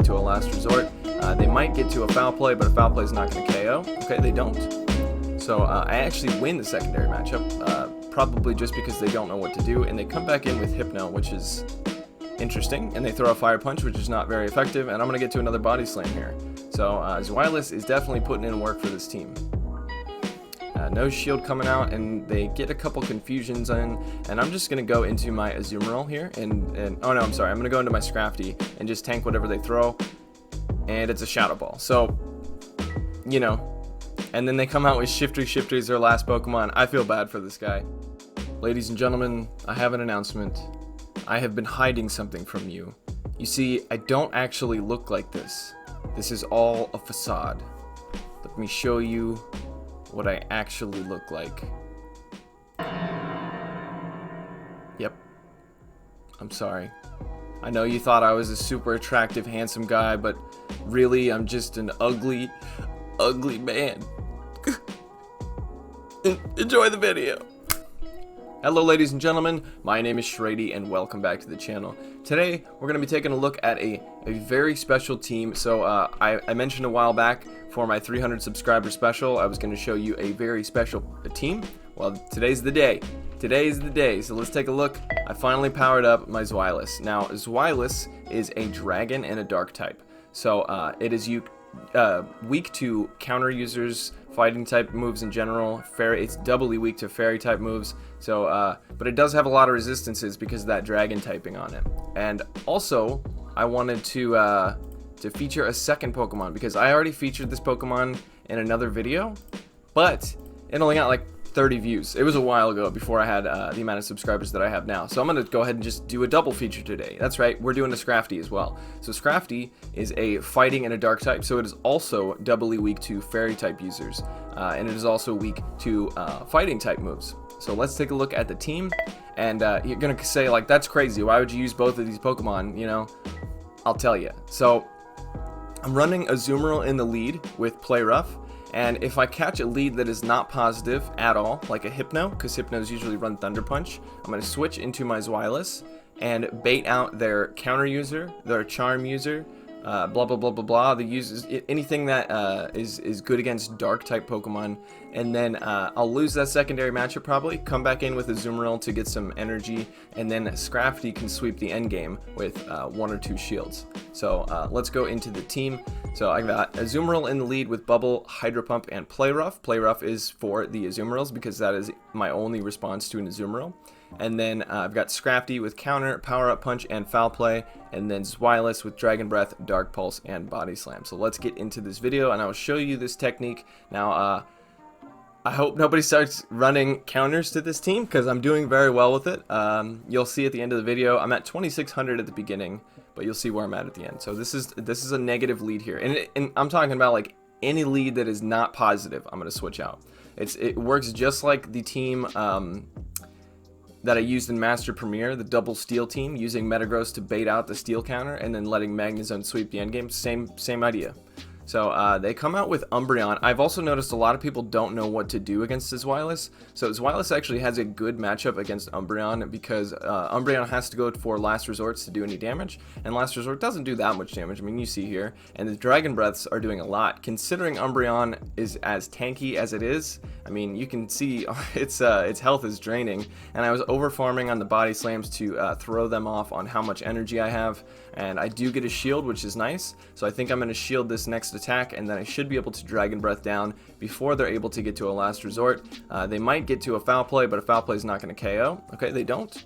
to a last resort. They might get to a foul play, but a foul play is not going to KO. Okay, they don't. So I actually win the secondary matchup, probably just because they don't know what to do, and they come back in with Hypno, which is interesting, and they throw a Fire Punch, which is not very effective, and I'm going to get to another Body Slam here. So Zweilous is definitely putting in work for this team. No shield coming out, and they get a couple confusions in, and I'm just going to go into my Azumarill here, and oh no, I'm sorry, I'm going to go into my Shraydee and just tank whatever they throw, and it's a Shadow Ball. So, you know, and then they come out with Shiftry. Shiftry is their last Pokemon. I feel bad for this guy. Ladies and gentlemen, I have an announcement. I have been hiding something from you. You see, I don't actually look like this. This is all a facade. Let me show you what I actually look like. Yep. I'm sorry. I know you thought I was a super attractive, handsome guy, but really, I'm just an ugly man. Enjoy the video. Hello ladies and gentlemen, my name is Shraydee and welcome back to the channel. Today we're going to be taking a look at a very special team. So I mentioned a while back for my 300 subscriber special I was going to show you a very special team. Well, today's the day. Today's the day, so let's take a look. I finally powered up my Zweilous. Now Zweilous is a dragon and a dark type. So it is weak to counter users, fighting type moves in general. It's doubly weak to fairy type moves. So, but it does have a lot of resistances because of that dragon typing on it. And also, I wanted to feature a second Pokemon because I already featured this Pokemon in another video, but it only got like 30 views. It was a while ago before I had the amount of subscribers that I have now. So I'm going to go ahead and just do a double feature today. That's right, we're doing a Shraydee as well. So Shraydee is a fighting and a dark type, so it is also doubly weak to fairy type users. And it is also weak to fighting type moves. So let's take a look at the team. And you're going to say, like, that's crazy. Why would you use both of these Pokemon? You know, I'll tell you. So I'm running Azumarill in the lead with Play Rough. And if I catch a lead that is not positive at all, like a Hypno, because Hypnos usually run Thunder Punch, I'm going to switch into my Zweilous and bait out their counter user, their charm user, blah blah blah blah blah. The uses anything that is good against dark type Pokemon, and then I'll lose that secondary matchup probably. Come back in with Azumarill to get some energy, and then Shraydee can sweep the end game with 1 or 2 shields. So let's go into the team. So I got Azumarill in the lead with Bubble, Hydro Pump, and Play Rough. Play Rough is for the Azumarills because that is my only response to an Azumarill. And then I've got Shraydee with Counter, Power Up Punch, and Foul Play. And then Zweilous with Dragon Breath, Dark Pulse, and Body Slam. So let's get into this video and I will show you this technique. Now, I hope nobody starts running counters to this team because I'm doing very well with it. You'll see at the end of the video, I'm at 2600 at the beginning, but you'll see where I'm at the end. So this is a negative lead here. And I'm talking about like any lead that is not positive, I'm going to switch out. It works just like the team that I used in Master Premier, the double steel team, using Metagross to bait out the steel counter and then letting Magnezone sweep the endgame. Same idea. So they come out with Umbreon. I've also noticed a lot of people don't know what to do against Zweilous. So Zweilous actually has a good matchup against Umbreon because Umbreon has to go for Last Resorts to do any damage, and Last Resort doesn't do that much damage. I mean, you see here, and the Dragon Breaths are doing a lot. Considering Umbreon is as tanky as it is, I mean, you can see its health is draining, and I was over farming on the Body Slams to throw them off on how much energy I have, and I do get a shield, which is nice. So I think I'm going to shield this next attack, and then I should be able to Dragon Breath down before they're able to get to a Last Resort. They might get to a Foul Play, but a Foul Play is not going to KO. Okay, they don't.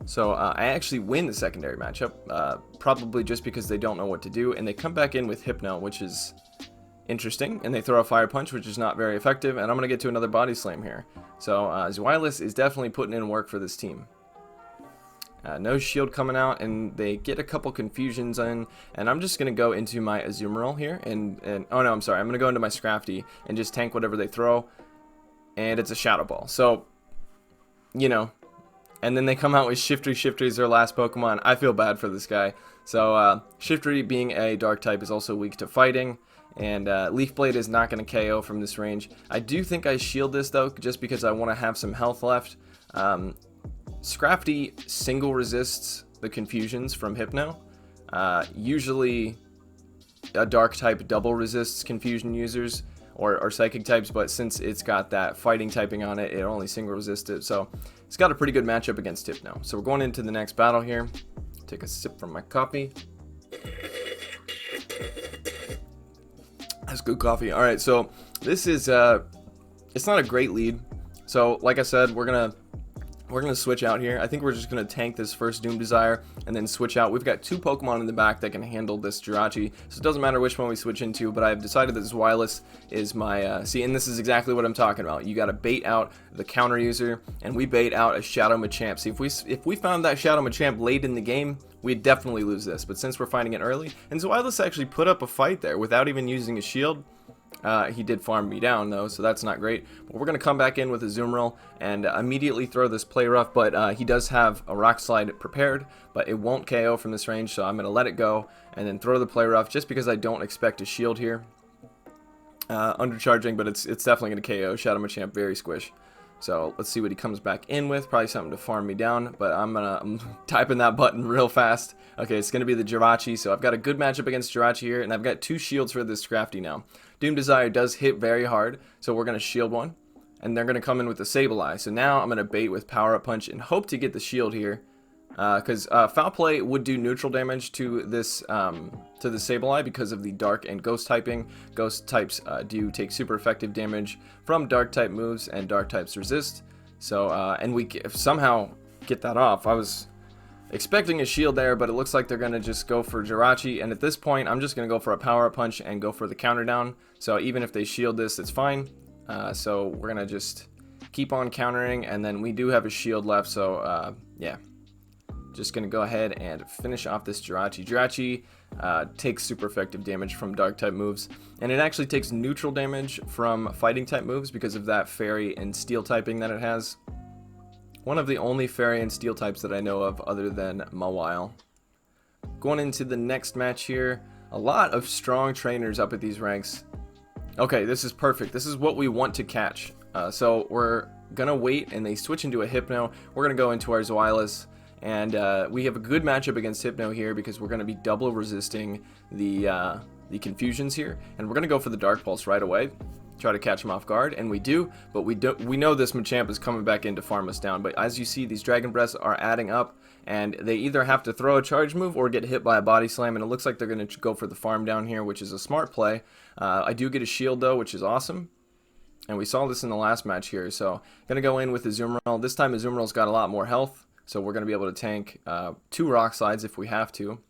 So I actually win the secondary matchup, probably just because they don't know what to do, and they come back in with Hypno, which is interesting, and they throw a Fire Punch, which is not very effective, and I'm going to get to another Body Slam here. So Zweilous is definitely putting in work for this team. No shield coming out, and they get a couple confusions in, and I'm just going to go into my Azumarill here, and oh no, I'm sorry, I'm going to go into my Shraydee and just tank whatever they throw, and it's a Shadow Ball. So, you know, and then they come out with Shiftry. Shiftry is their last Pokemon. I feel bad for this guy. So Shiftry, being a dark type, is also weak to fighting, and Leaf Blade is not going to KO from this range. I do think I shield this though, just because I want to have some health left. Shraydee single resists the confusions from Hypno. Usually a dark type double resists confusion users or psychic types, but since it's got that fighting typing on it, it only single resists it. So it's got a pretty good matchup against Hypno. So we're going into the next battle here. Take a sip from my coffee. That's good coffee. All right, so this is it's not a great lead. So like I said, we're gonna switch out here. I think we're just gonna tank this first Doom Desire and then switch out. We've got 2 Pokemon in the back that can handle this Jirachi, so it doesn't matter which one we switch into, but I've decided that this Wireless is my see, and this is exactly what I'm talking about. You gotta bait out the counter user, and we bait out a Shadow Machamp. See, if we found that Shadow Machamp late in the game, we'd definitely lose this, but since we're finding it early, and so Wireless actually put up a fight there without even using a shield. He did farm me down though, so that's not great. But we're going to come back in with a Azumarill and immediately throw this Play Rough, but he does have a Rock Slide prepared, but it won't KO from this range, so I'm going to let it go and then throw the Play Rough just because I don't expect a shield here. Undercharging, but it's definitely going to KO. Shadow Machamp, very squish. So let's see what he comes back in with. Probably something to farm me down, but I'm typing that button real fast. Okay, it's going to be the Jirachi, so I've got a good matchup against Jirachi here, and I've got 2 shields for this Scrafty now. Doom Desire does hit very hard, so we're going to shield one, and they're going to come in with the Sableye. So now I'm going to bait with Power Up Punch and hope to get the shield here, because Foul Play would do neutral damage to this to the Sableye because of the Dark and Ghost typing. Ghost types do take super effective damage from Dark type moves, and Dark types resist. So and we somehow get that off. I was expecting a shield there, but it looks like they're going to just go for Jirachi, and at this point I'm just going to go for a Power Up Punch and go for the counter down. So even if they shield this, it's fine. So we're going to just keep on countering, and then we do have a shield left, so yeah. Just going to go ahead and finish off this Jirachi. Jirachi takes super effective damage from Dark type moves, and it actually takes neutral damage from Fighting type moves because of that Fairy and Steel typing that it has. One of the only Fairy and Steel types that I know of other than Mawile. Going into the next match here, a lot of strong trainers up at these ranks. Okay, this is perfect. This is what we want to catch. So we're going to wait, and they switch into a Hypno. We're going to go into our Zweilous. And we have a good matchup against Hypno here because we're going to be double resisting the confusions here, and we're going to go for the Dark Pulse right away, try to catch him off guard, and we do. But we know this Machamp is coming back in to farm us down. But as you see, these Dragon Breaths are adding up, and they either have to throw a charge move or get hit by a Body Slam, and it looks like they're going to go for the farm down here, which is a smart play. I do get a shield though, which is awesome. And we saw this in the last match here, so going to go in with Azumarill. This time Azumarill's got a lot more health. So we're going to be able to tank 2 Rock Slides if we have to.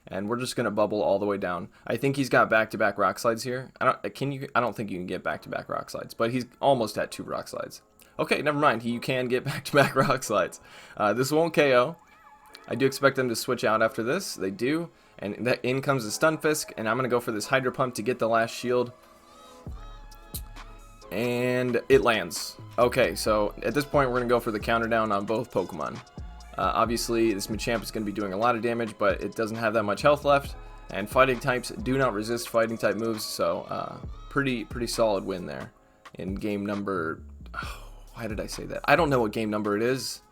And we're just going to bubble all the way down. I think he's got back-to-back Rock Slides here. I don't think you can get back-to-back Rock Slides. But he's almost at 2 Rock Slides. Okay, never mind. You can get back-to-back Rock Slides. This won't KO. I do expect them to switch out after this. They do. And in comes the Stunfisk. And I'm going to go for this Hydro Pump to get the last shield. And it lands. Okay, so at this point we're going to go for the counter down on both Pokemon. Obviously, this Machamp is going to be doing a lot of damage, but it doesn't have that much health left, and fighting types do not resist fighting type moves, so pretty solid win there in game number. Oh, why did I say that? I don't know what game number it is.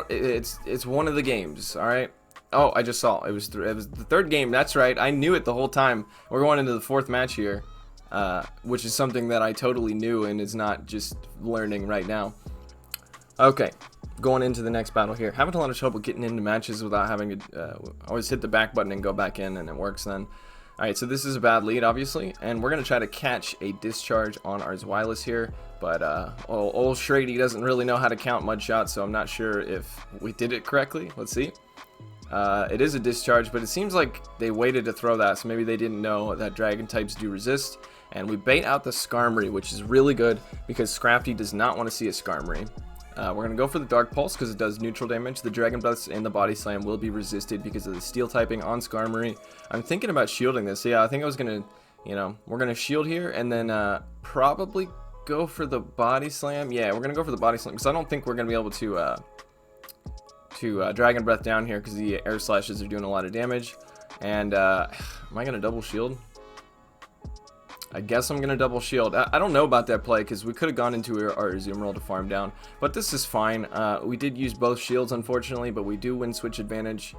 It's one of the games. All right. Oh, I just saw it was the 3rd game. That's right. I knew it the whole time. We're going into the 4th match here, which is something that I totally knew and is not just learning right now. Okay. Going into the next battle here. Having a lot of trouble getting into matches without having to always hit the back button and go back in, and it works then. Alright, so this is a bad lead, obviously, and we're going to try to catch a Discharge on our Zweilous here, but old shraydee doesn't really know how to count mud shots, so I'm not sure if we did it correctly. Let's see. It is a Discharge, but it seems like they waited to throw that, so maybe they didn't know that Dragon types do resist, and we bait out the Skarmory, which is really good because Scrafty does not want to see a Skarmory. We're going to go for the Dark Pulse because it does neutral damage. The Dragon Breaths and the Body Slam will be resisted because of the Steel typing on Skarmory. I'm thinking about shielding this. So yeah, I think I was going to, we're going to shield here and then probably go for the Body Slam. Yeah, we're going to go for the Body Slam because I don't think we're going to be able to Dragon Breath down here because the Air Slashes are doing a lot of damage. And am I going to double shield? I guess I'm going to double shield. I don't know about that play because we could have gone into our Azumarill to farm down. But this is fine. We did use both shields, unfortunately, but we do win switch advantage.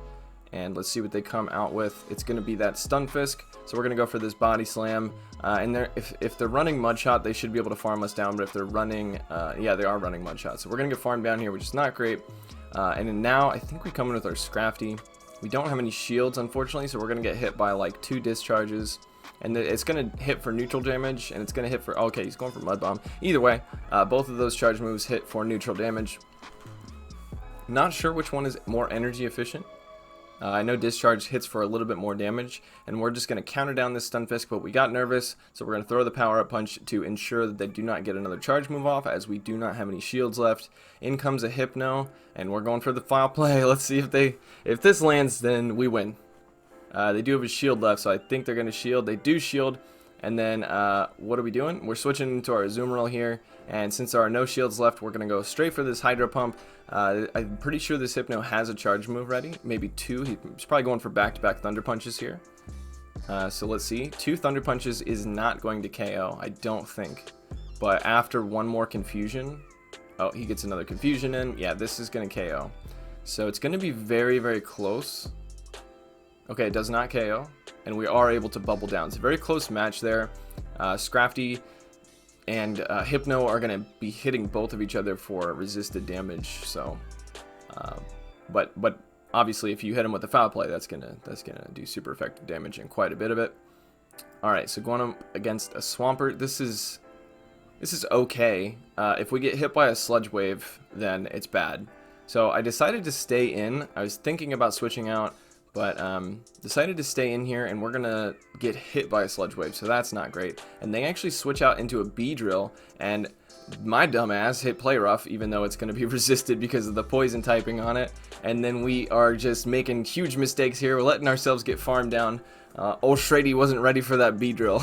and let's see what they come out with. It's going to be that Stunfisk, so we're going to go for this Body Slam. And if they're running Mudshot, they should be able to farm us down, but if they're running, yeah, they are running Mudshot, so we're going to get farmed down here, which is not great. And then now, I think we come in with our Scrafty. We don't have any shields, unfortunately, so we're going to get hit by like 2 discharges. And it's going to hit for neutral damage, and it's going to hit for... Okay, he's going for Mud Bomb. Either way, both of those charge moves hit for neutral damage. Not sure which one is more energy efficient. I know Discharge hits for a little bit more damage, and we're just going to counter down this Stunfisk, but we got nervous, so we're going to throw the Power-Up Punch to ensure that they do not get another charge move off, as we do not have any shields left. In comes a Hypno, and we're going for the foul play. Let's see if this lands, then we win. They do have a shield left, so I think they're going to shield. They do shield, and then what are we doing? We're switching into our Azumarill here, and since there are no shields left, we're going to go straight for this Hydro Pump. I'm pretty sure this Hypno has a charge move ready, maybe 2. He's probably going for back-to-back Thunder Punches here. So let's see. 2 Thunder Punches is not going to KO, I don't think. But after one more Confusion... Oh, he gets another Confusion in. Yeah, this is going to KO. So it's going to be very, very close. Okay, it does not KO, and we are able to bubble down. It's a very close match there. Scrafty and Hypno are going to be hitting both of each other for resisted damage. So, but obviously, if you hit him with a foul play, that's gonna do super effective damage and quite a bit of it. All right, so going up against a Swampert, this is okay. If we get hit by a Sludge Wave, then it's bad. So I decided to stay in. I was thinking about switching out, but decided to stay in here, and we're gonna get hit by a Sludge Wave, so that's not great. And they actually switch out into a Beedrill, and my dumbass hit Play Rough, even though it's gonna be resisted because of the poison typing on it. And then we are just making huge mistakes here. We're letting ourselves get farmed down. Old shraydee wasn't ready for that Beedrill.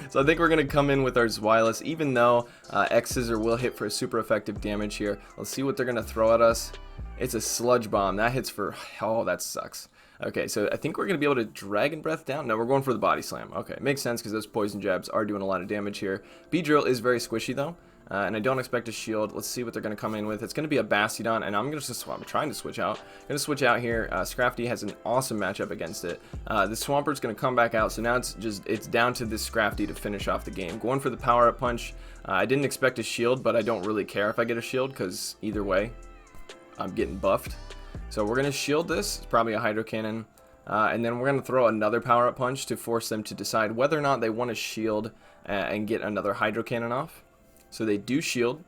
So I think we're going to come in with our Zweilous, even though X-Scissor will hit for super effective damage here. Let's see what they're going to throw at us. It's a Sludge Bomb. That hits for... Oh, that sucks. Okay, so I think we're going to be able to Dragon Breath down. No, we're going for the Body Slam. Okay, makes sense because those Poison Jabs are doing a lot of damage here. Beedrill is very squishy, though. And I don't expect a shield. Let's see what they're going to come in with. It's going to be a Bastiodon, and I'm trying to switch out. I'm going to switch out here. Scrafty has an awesome matchup against it. The Swampert's going to come back out, so now it's down to this Scrafty to finish off the game. Going for the Power-Up Punch. I didn't expect a shield, but I don't really care if I get a shield, because either way, I'm getting buffed. So we're going to shield this. It's probably a Hydro Cannon. And then we're going to throw another Power-Up Punch to force them to decide whether or not they want to shield and get another Hydro Cannon off. So they do shield,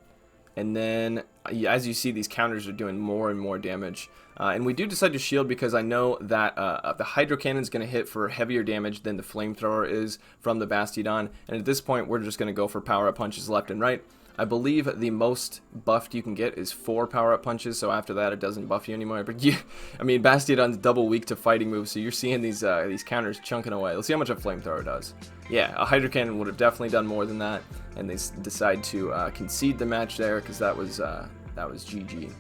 and then as you see, these counters are doing more and more damage. And we do decide to shield because I know that the Hydro Cannon is going to hit for heavier damage than the Flamethrower is from the Bastiodon. And at this point, we're just going to go for Power-Up Punches left and right. I believe the most buffed you can get is 4 Power-Up Punches, so after that it doesn't buff you anymore. But I mean, Bastiodon's double weak to fighting moves, so you're seeing these counters chunking away. Let's see how much a Flamethrower does. Yeah, a Hydro Cannon would have definitely done more than that, and they decide to concede the match there because that was GG.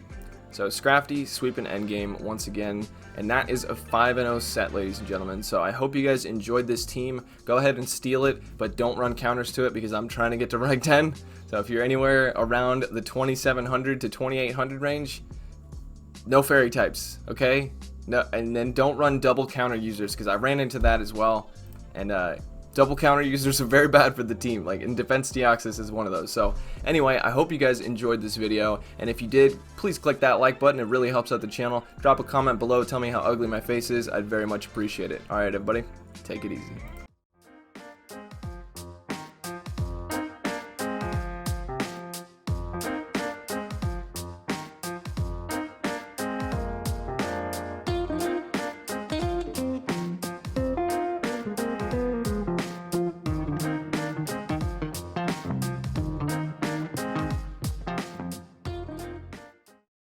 So Scrafty sweeping endgame once again, and that is a 5-0 set, ladies and gentlemen. So I hope you guys enjoyed this team. Go ahead and steal it, but don't run counters to it because I'm trying to get to rank 10. So if you're anywhere around the 2700 to 2800 range, no fairy types, okay? No, and then don't run double counter users because I ran into that as well, and double counter users are very bad for the team. Like in Defense Deoxys is one of those. So anyway, I hope you guys enjoyed this video, and if you did, please click that like button. It really helps out the channel. Drop a comment below, tell me how ugly my face is. I'd very much appreciate it. Alright everybody, take it easy.